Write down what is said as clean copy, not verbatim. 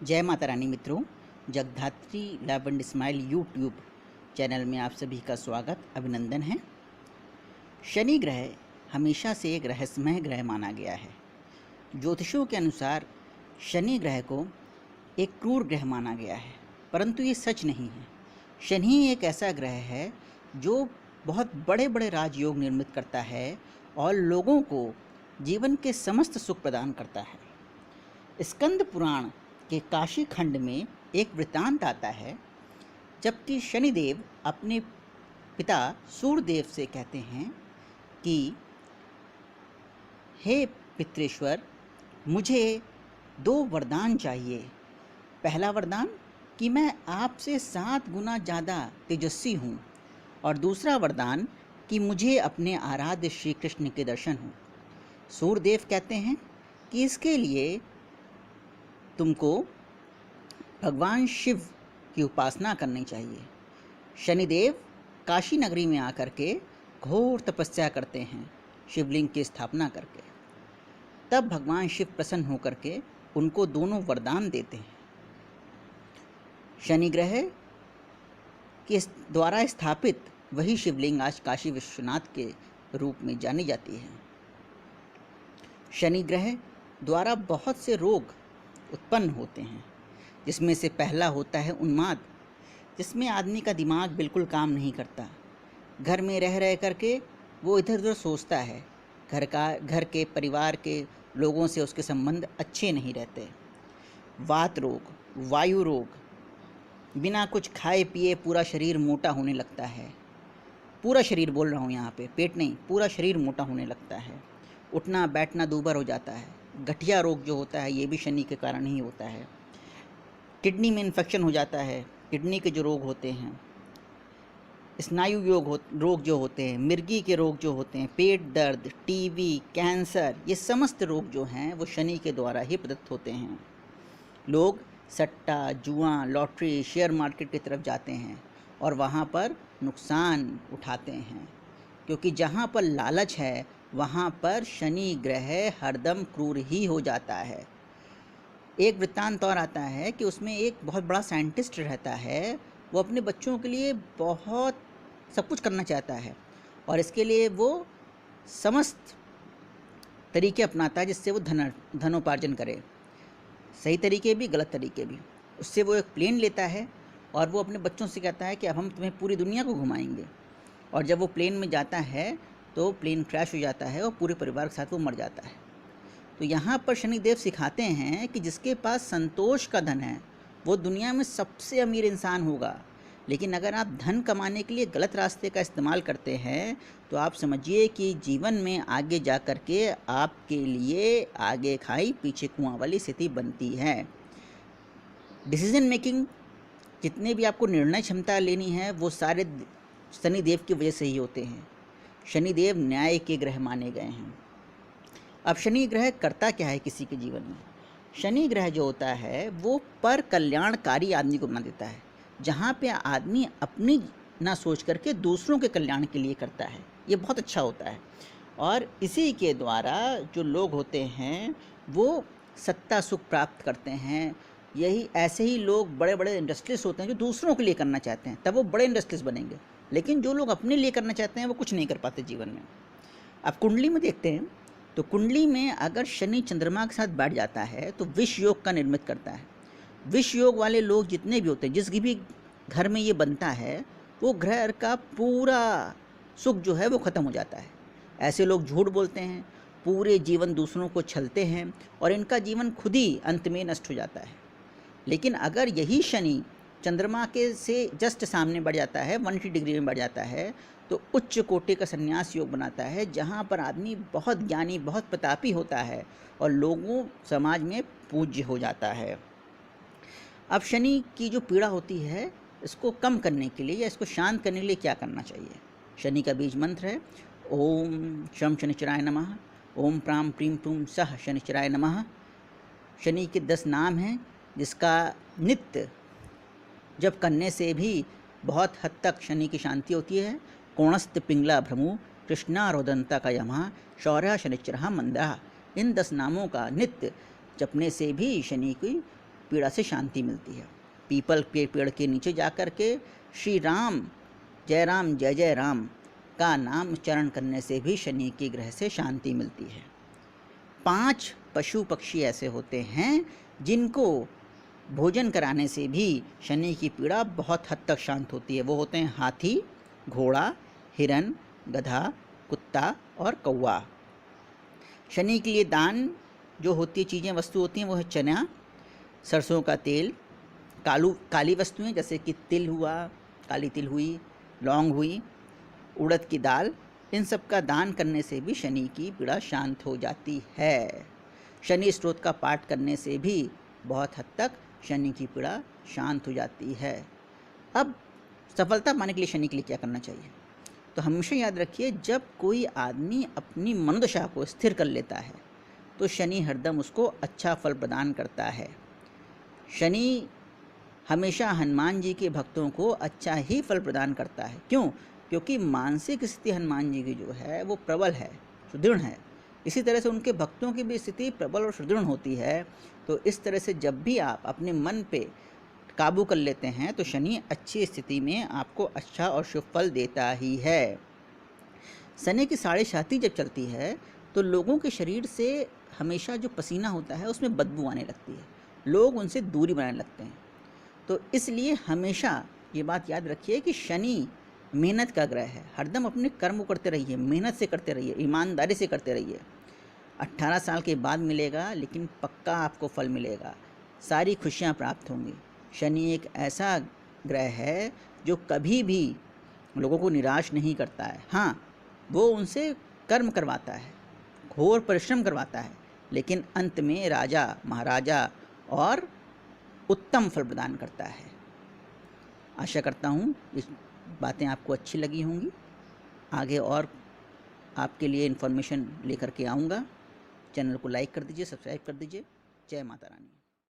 जय माता रानी मित्रों। Jagaddhatri love and smile YouTube channel में आप सभी का स्वागत अभिनंदन है। शनि ग्रह हमेशा से एक रहस्यमय ग्रह माना गया है। ज्योतिषों के अनुसार शनि ग्रह को एक क्रूर ग्रह माना गया है, परंतु ये सच नहीं है। शनि एक ऐसा ग्रह है जो बहुत बड़े बड़े राजयोग निर्मित करता है और लोगों को जीवन के समस्त सुख प्रदान करता है। स्कंद पुराण के काशी खंड में एक वृत्तांत आता है, जबकि शनिदेव अपने पिता सूर्यदेव से कहते हैं कि हे पितृश्वर, मुझे 2 वरदान चाहिए। पहला वरदान कि मैं आपसे 7 गुना ज़्यादा तेजस्वी हूँ, और दूसरा वरदान कि मुझे अपने आराध्य श्री कृष्ण के दर्शन हों। सूर्यदेव कहते हैं कि इसके लिए तुमको भगवान शिव की उपासना करनी चाहिए। शनिदेव काशी नगरी में आकर के घोर तपस्या करते हैं, शिवलिंग की स्थापना करके। तब भगवान शिव प्रसन्न होकर के उनको दोनों वरदान देते हैं। शनि ग्रह के द्वारा स्थापित वही शिवलिंग आज काशी विश्वनाथ के रूप में जानी जाती है। शनि ग्रह द्वारा बहुत से रोग उत्पन्न होते हैं, जिसमें से पहला होता है उन्माद, जिसमें आदमी का दिमाग बिल्कुल काम नहीं करता। घर में रह रह करके वो इधर उधर सोचता है। घर के परिवार के लोगों से उसके संबंध अच्छे नहीं रहते। वात रोग, वायु रोग, बिना कुछ खाए पिए पूरा शरीर मोटा होने लगता है। पूरा शरीर बोल रहा हूँ यहाँ पे, पेट नहीं, पूरा शरीर मोटा होने लगता है। उठना बैठना दूभर हो जाता है। गठिया रोग जो होता है ये भी शनि के कारण ही होता है। किडनी में इन्फेक्शन हो जाता है। किडनी के जो रोग होते हैं, स्नायु रोग जो होते हैं, मिर्गी के रोग जो होते हैं, पेट दर्द, टीबी, कैंसर, ये समस्त रोग जो हैं वो शनि के द्वारा ही प्रदत्त होते हैं। लोग सट्टा, जुआ, लॉटरी, शेयर मार्केट की तरफ जाते हैं और वहाँ पर नुकसान उठाते हैं, क्योंकि जहाँ पर लालच है वहाँ पर शनि ग्रह हरदम क्रूर ही हो जाता है। एक वृत्तांत और आता है कि उसमें एक बहुत बड़ा साइंटिस्ट रहता है। वो अपने बच्चों के लिए बहुत सब कुछ करना चाहता है और इसके लिए वो समस्त तरीके अपनाता है जिससे वो धनोपार्जन करे। सही तरीके भी, गलत तरीके भी। उससे वो एक प्लेन लेता है और वो अपने बच्चों से कहता है कि अब हम तुम्हें पूरी दुनिया को घुमाएंगे। और जब वो प्लेन में जाता है तो प्लेन क्रैश हो जाता है और पूरे परिवार के साथ वो मर जाता है। तो यहाँ पर शनिदेव सिखाते हैं कि जिसके पास संतोष का धन है वो दुनिया में सबसे अमीर इंसान होगा, लेकिन अगर आप धन कमाने के लिए गलत रास्ते का इस्तेमाल करते हैं तो आप समझिए कि जीवन में आगे जा कर के आपके लिए आगे खाई पीछे कुआं वाली स्थिति बनती है। डिसीजन मेकिंग, जितने भी आपको निर्णय क्षमता लेनी है वो सारे शनिदेव की वजह से ही होते हैं। शनिदेव न्याय के ग्रह माने गए हैं। अब शनि ग्रह करता क्या है किसी के जीवन में? शनि ग्रह जो होता है वो पर कल्याणकारी आदमी को बना देता है, जहाँ पे आदमी अपनी ना सोच करके दूसरों के कल्याण के लिए करता है। ये बहुत अच्छा होता है और इसी के द्वारा जो लोग होते हैं वो सत्ता सुख प्राप्त करते हैं। यही ऐसे ही लोग बड़े बड़े इंडस्ट्रियलिस्ट होते हैं जो दूसरों के लिए करना चाहते हैं, तब वो बड़े इंडस्ट्रियलिस्ट बनेंगे। लेकिन जो लोग अपने लिए करना चाहते हैं वो कुछ नहीं कर पाते जीवन में। अब कुंडली में देखते हैं तो कुंडली में अगर शनि चंद्रमा के साथ बैठ जाता है तो विष योग का निर्मित करता है। विष योग वाले लोग जितने भी होते हैं, जिस भी घर में ये बनता है, वो घर का पूरा सुख जो है वो ख़त्म हो जाता है। ऐसे लोग झूठ बोलते हैं, पूरे जीवन दूसरों को छलते हैं और इनका जीवन खुद ही अंत में नष्ट हो जाता है। लेकिन अगर यही शनि चंद्रमा के से जस्ट सामने बढ़ जाता है, 180 डिग्री में बढ़ जाता है, तो उच्च कोटि का संन्यास योग बनाता है, जहाँ पर आदमी बहुत ज्ञानी, बहुत प्रतापी होता है और लोगों समाज में पूज्य हो जाता है। अब शनि की जो पीड़ा होती है इसको कम करने के लिए या इसको शांत करने के लिए क्या करना चाहिए? शनि का बीज मंत्र है ओम शम शनिचराय नमः, ओम प्राम प्रीम प्रूम सह शनिचराय नमः। शनि के 10 नाम हैं, जिसका नित्य जब करने से भी बहुत हद तक शनि की शांति होती है। कोणस्त पिंगला भ्रमु, कृष्णा रोदंता का यमः, शौर्य शनिचर मंदा। इन 10 नामों का नित्य जपने से भी शनि की पीड़ा से शांति मिलती है। पीपल के पेड़ के नीचे जाकर के श्री राम जय जय राम का नाम उच्चारण करने से भी शनि के ग्रह से शांति मिलती है। 5 पशु पक्षी ऐसे होते हैं जिनको भोजन कराने से भी शनि की पीड़ा बहुत हद तक शांत होती है। वो होते हैं हाथी, घोड़ा, हिरन, गधा, कुत्ता और कौवा। शनि के लिए दान जो होती है, चीज़ें वस्तु होती हैं, वो है चना, सरसों का तेल, काली वस्तुएं जैसे कि तिल हुआ, काली तिल हुई, लौंग हुई, उड़द की दाल, इन सब का दान करने से भी शनि की पीड़ा शांत हो जाती है। शनि स्तोत्र का पाठ करने से भी बहुत हद तक शनि की पीड़ा शांत हो जाती है। अब सफलता पाने के लिए शनि के लिए क्या करना चाहिए? तो हमेशा याद रखिए, जब कोई आदमी अपनी मनोदशा को स्थिर कर लेता है तो शनि हरदम उसको अच्छा फल प्रदान करता है। शनि हमेशा हनुमान जी के भक्तों को अच्छा ही फल प्रदान करता है। क्यों? क्योंकि मानसिक स्थिति हनुमान जी की जो है वो प्रबल है, सुदृढ़ है। इसी तरह से उनके भक्तों की भी स्थिति प्रबल और सुदृढ़ होती है। तो इस तरह से जब भी आप अपने मन पे काबू कर लेते हैं तो शनि अच्छी स्थिति में आपको अच्छा और शुभ फल देता ही है। शनि की साढ़े साथी जब चलती है तो लोगों के शरीर से हमेशा जो पसीना होता है उसमें बदबू आने लगती है, लोग उनसे दूरी बनाने लगते हैं। तो इसलिए हमेशा ये बात याद रखिए कि शनि मेहनत का ग्रह है। हरदम अपने कर्म करते रहिए, मेहनत से करते रहिए, ईमानदारी से करते रहिए। 18 साल के बाद मिलेगा लेकिन पक्का आपको फल मिलेगा, सारी खुशियाँ प्राप्त होंगी। शनि एक ऐसा ग्रह है जो कभी भी लोगों को निराश नहीं करता है। हाँ, वो उनसे कर्म करवाता है, घोर परिश्रम करवाता है, लेकिन अंत में राजा महाराजा और उत्तम फल प्रदान करता है। आशा करता हूँ इस बातें आपको अच्छी लगी होंगी। आगे और आपके लिए इन्फॉर्मेशन लेकर के आऊँगा। चैनल को लाइक कर दीजिए, सब्सक्राइब कर दीजिए। जय माता रानी।